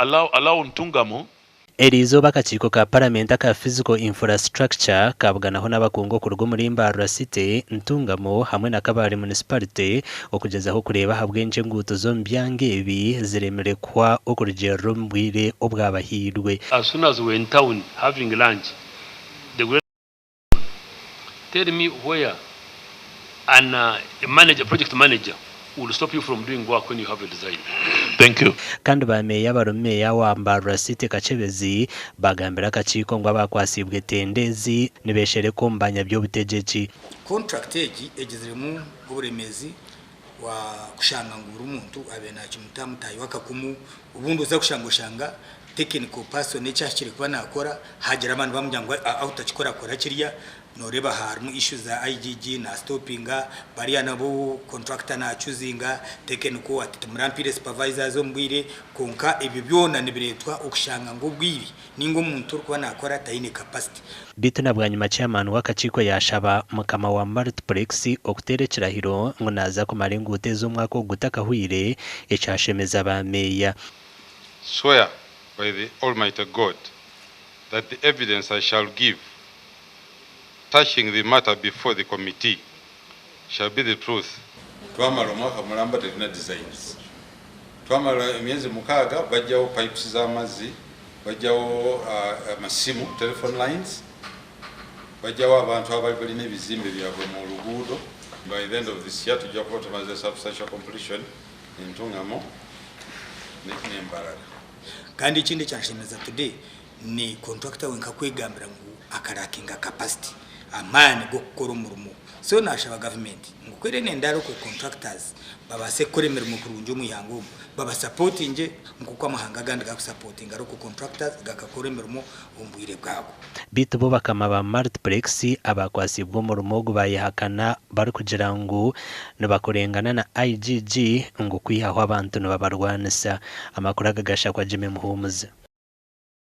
allow ntungamo Izooba akakiiko ka Parliament ka Physical Infrastructure kabuganaho n'abakungu ku rw'umurimba City ntungamo hamwe na Kabale Municipality okugezaho kureba habwenje nguto zo mbyangebi ziremerekwa okurugero mbwire obwabahirwe. As soon as we're in town having lunch, the great tell me where a project manager will stop you from doing work when you have a design. Thank you. Kandi bameya barumeya wa City Kachebezi bagambira akakiiko ngo abakwasibwe tendezi nibeshere kumbanya by'obutegetsi. Contract egiziremu uburemezi wa kushanga nguru umuntu abena kimutamutai wakakumu ubundi uza kushangoshanga technical person n'ecyakiri kuba nakora hagira abantu bamujyangwa autakikora kora kirya noreba harmu issues za IGG na stoppinga bariya nabo contractor na choosing technical ati murampire supervisors ombwire konka ibyo byona nibiretwa okushanga ngo bwiri ningo umuntu kuba nakora tayine capacity. Bitu nabwanyuma chairman w'akakiiko yashaba mukama wa Multiplex okuterekera hiro ngo naza kumara ingute z'umwaka ogutakahwire ecyashemeza bameya. Swear by the Almighty God that the evidence I shall give touching the matter before the committee shall be the truth. Twamala omwaka mulamba tulina designs. Twamala emyezi mukaaga bajjawo pipes z'amazzi, bajjawo amasimu, telephone lines, bajjawo abantu abali balina ebizimbe byabwe mu luguudo. By the end of this year tujja kuba substantial completion entungamo n'embalala. Kandi ikindi cyashemeza today ni contractor wenka kwegambira ngo akarakinga capacity amani go gukora umurimo. So nashaba government ngukwere nendaro ko contractors babase kore mirimo kurunje umuyango baba supporting nguko amahanga gandi ga supporting ariko contractors gakakore mirimo umbwire bwabo. Bitu bo bakama ba Multiplex abakwasibwa umurimo gubayihakana bari kugira ngo nabakorengana na IGG ngo kwihaho abantu no babarwanisa amakuru agagasha kwa Jimmy Muhumuza.